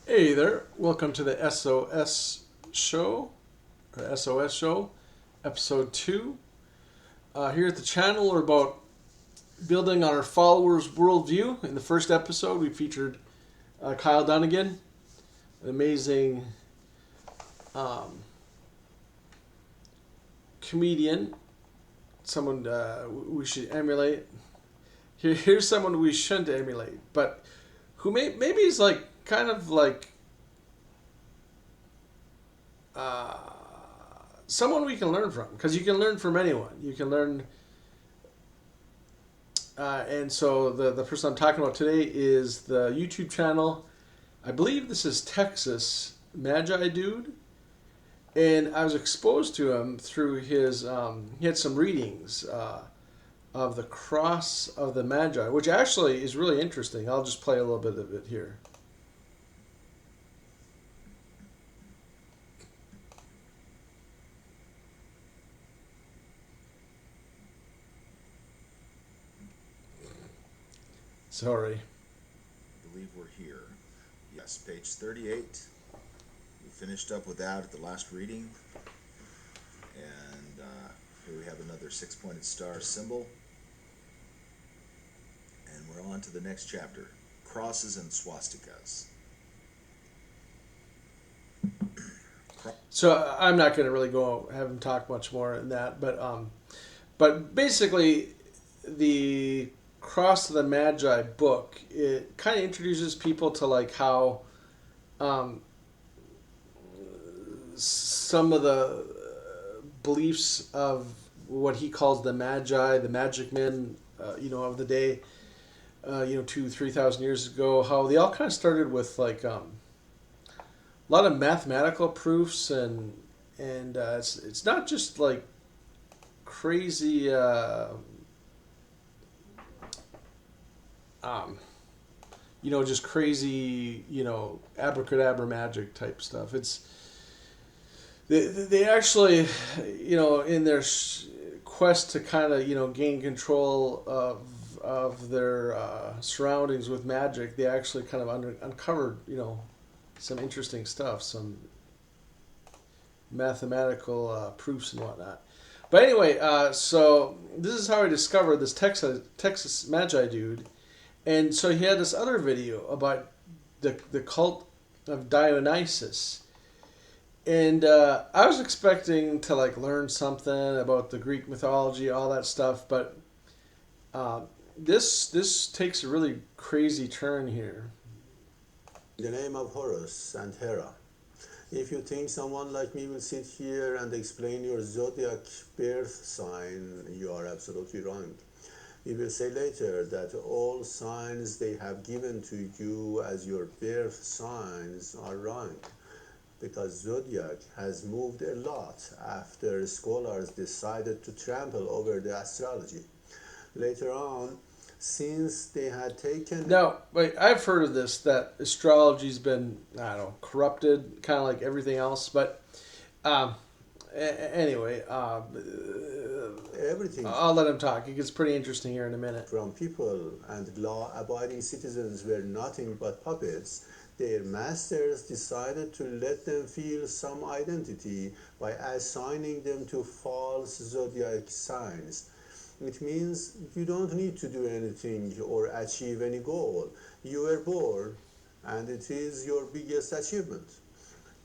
Hey there, welcome to the SOS show, or SOS show, episode 2. Here at the channel, we're about building on our followers' worldview. In the first episode, we featured Kyle Dunnigan, an amazing um, comedian, someone we should emulate. Here's someone we shouldn't emulate, but who maybe is like kind of like uh, someone we can learn from, because you can learn from anyone. You can learn, and so the person I'm talking about today is the YouTube channel. I believe this is Texas Magi Dude, and I was exposed to him through his. He had some readings of the Cross of the Magi, which actually is really interesting. I'll just play a little bit of it here. Sorry. I believe we're here. Yes, page 38. We finished up with that at the last reading. And here we have another six-pointed star symbol. And we're on to the next chapter, crosses and swastikas. So I'm not going to really go have him talk much more in that, but basically, the Cross of the Magi book, it kind of introduces people to like how some of the beliefs of what he calls the Magi, the magic men, of the day, 2,000-3,000 years ago, how they all kind of started with like a lot of mathematical proofs, and it's not just like crazy just crazy abracadabra magic type stuff. It's they actually in their quest to kind of gain control of their surroundings with magic, they actually kind of uncovered some interesting stuff, some mathematical proofs and whatnot. But anyway, so this is how I discovered this Texas Magi Dude, and so he had this other video about the cult of Dionysus, and I was expecting to like learn something about the Greek mythology, all that stuff, but this takes a really crazy turn here. In the name of Horus and Hera, if you think someone like me will sit here and explain your zodiac birth sign, you are absolutely wrong. We will say later that all signs they have given to you as your birth signs are wrong, because zodiac has moved a lot after scholars decided to trample over the astrology. Later on, since they had taken... Now, wait, I've heard of this, that astrology's been, I don't know, corrupted, kind of like everything else, but anyway, everything I'll let him talk. It gets pretty interesting here in a minute. from people and law-abiding citizens were nothing but puppets, their masters decided to let them feel some identity by assigning them to false zodiac signs. It means you don't need to do anything or achieve any goal. You were born, and it is your biggest achievement.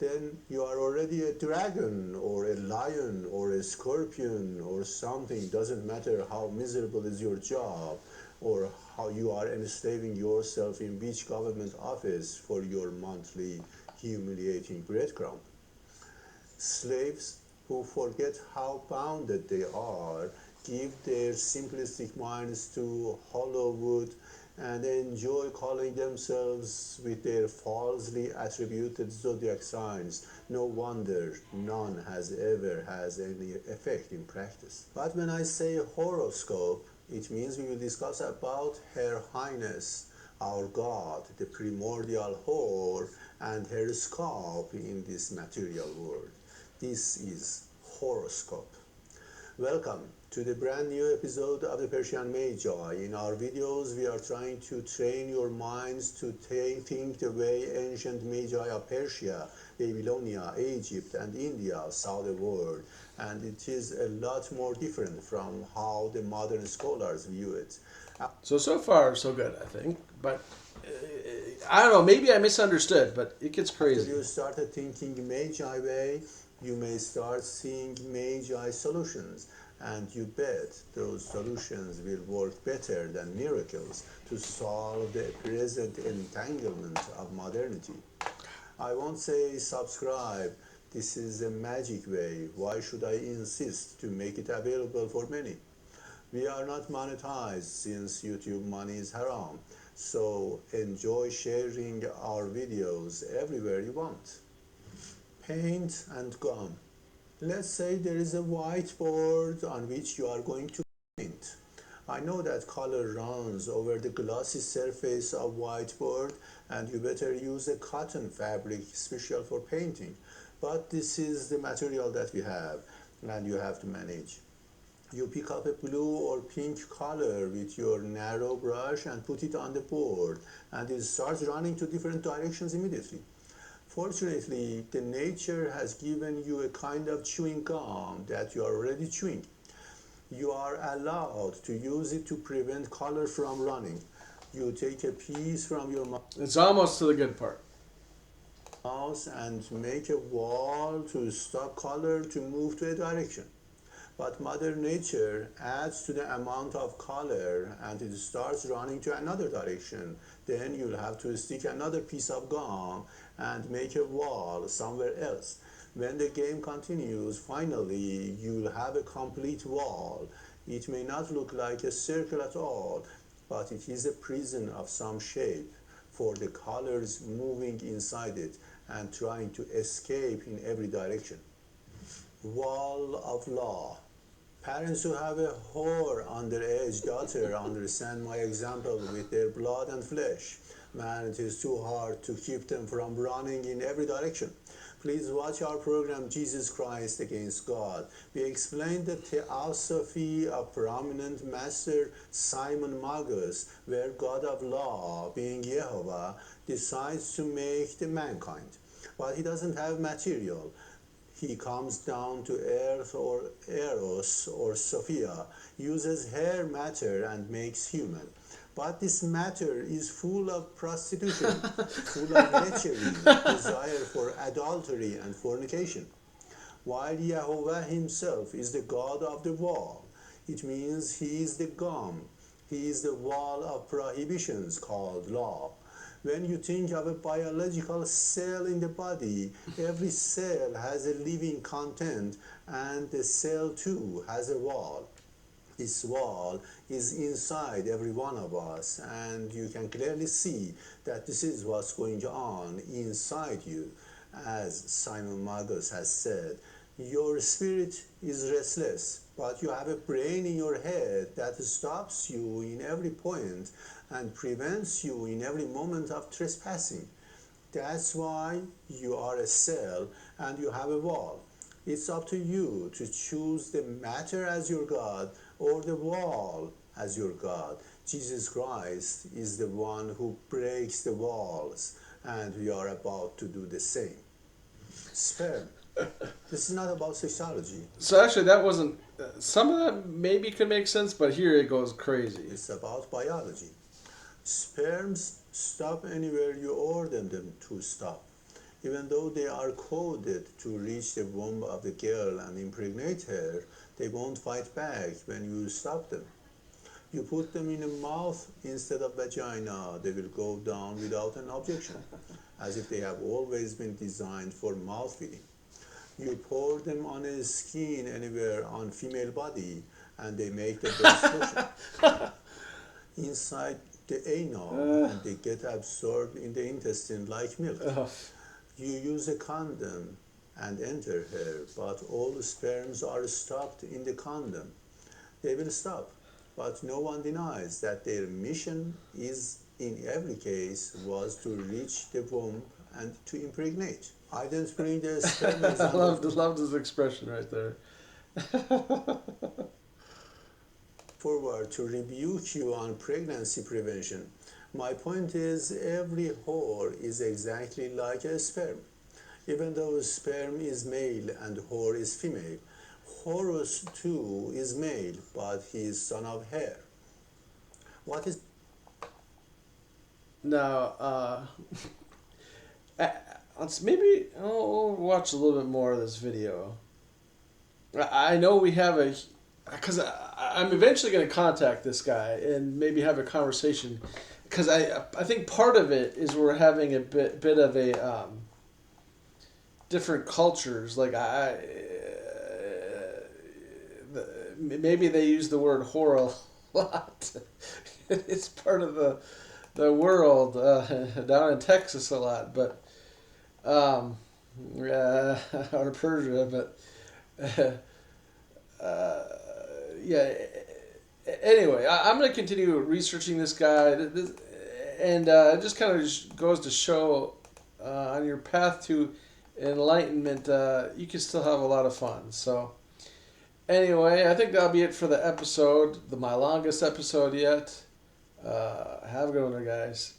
Then you are already a dragon or a lion or a scorpion or something. Doesn't matter how miserable is your job or how you are enslaving yourself in which government office for your monthly humiliating breadcrumb. Slaves who forget how bounded they are give their simplistic minds to hollow wood and enjoy calling themselves with their falsely attributed zodiac signs. No wonder none has ever has any effect in practice. But when I say horoscope, it means we will discuss about Her Highness, our God, the primordial whore, and her scope in this material world. This is horoscope. Welcome to the brand new episode of the Persian Magi. In our videos, we are trying to train your minds to think the way ancient Magi of Persia, Babylonia, Egypt, and India saw the world. And it is a lot more different from how the modern scholars view it. So far, so good, I think. But I don't know, maybe I misunderstood, but it gets After crazy. you started thinking Magi way, you may start seeing Magi solutions. And you bet those solutions will work better than miracles to solve the present entanglement of modernity. I won't say subscribe. This is a magic way. Why should I insist to make it available for many? We are not monetized since YouTube money is haram. So enjoy sharing our videos everywhere you want. Paint and gum. Let's say there is a whiteboard on which you are going to paint. I know that color runs over the glossy surface of whiteboard and you better use a cotton fabric special for painting. But this is the material that we have and you have to manage. You pick up a blue or pink color with your narrow brush and put it on the board and it starts running to different directions immediately. Fortunately, the nature has given you a kind of chewing gum that you are already chewing. You are allowed to use it to prevent color from running. You take a piece from your It's almost to the good part. mouse and make a wall to stop color to move to a direction. But Mother Nature adds to the amount of color and it starts running to another direction. Then you'll have to stick another piece of gum and make a wall somewhere else. When the game continues, finally you'll have a complete wall. It may not look like a circle at all, but it is a prison of some shape for the colors moving inside it and trying to escape in every direction. Wall of law. Parents who have a whore underage daughter understand my example with their blood and flesh. Man, it is too hard to keep them from running in every direction. Please watch our program Jesus Christ Against God. We explain the theosophy of prominent master Simon Magus, where God of law, being Jehovah, decides to make the mankind. But he doesn't have material. He comes down to earth or Eros or Sophia, uses hair matter and makes human. But this matter is full of prostitution, full of lechery, desire for adultery and fornication. While Jehovah himself is the God of the wall, it means he is the gum. He is the wall of prohibitions called law. When you think of a biological cell in the body, every cell has a living content and the cell too has a wall. This wall is inside every one of us and you can clearly see that this is what's going on inside you. As Simon Magus has said, your spirit is restless, but you have a brain in your head that stops you in every point and prevents you in every moment of trespassing. That's why you are a cell and you have a wall. It's up to you to choose the matter as your God or the wall as your God. Jesus Christ is the one who breaks the walls, and we are about to do the same. Sperm. This is not about sexuality. So actually, that wasn't. Some of that maybe could make sense, but here it goes crazy. It's about biology. Sperms stop anywhere you order them to stop. Even though they are coded to reach the womb of the girl and impregnate her, they won't fight back when you stop them. You put them in a mouth instead of vagina, they will go down without an objection, as if they have always been designed for mouth feeding. You pour them on a skin anywhere on female body and they make the best motion. Inside the anal and they get absorbed in the intestine like milk. You use a condom and enter her, but all the sperms are stopped in the condom. They will stop, but no one denies that their mission is, in every case, was to reach the womb and to impregnate. I didn't bring the sperm I example. loved his expression right there. forward to rebuke you on pregnancy prevention. My point is, every whore is exactly like a sperm. Even though sperm is male and whore is female, Horus too is male, but he is son of Her. What is Now, let's maybe we'll watch a little bit more of this video. I know we have because I'm eventually going to contact this guy and maybe have a conversation, because I think part of it is we're having a bit of a different cultures. Like maybe they use the word whore a lot. It's part of the world down in Texas a lot, but or Persia, but yeah. Anyway, I'm going to continue researching this guy, and it just kind of goes to show on your path to enlightenment, you can still have a lot of fun. So, anyway, I think that'll be it for the episode, my longest episode yet. Have a good one, guys.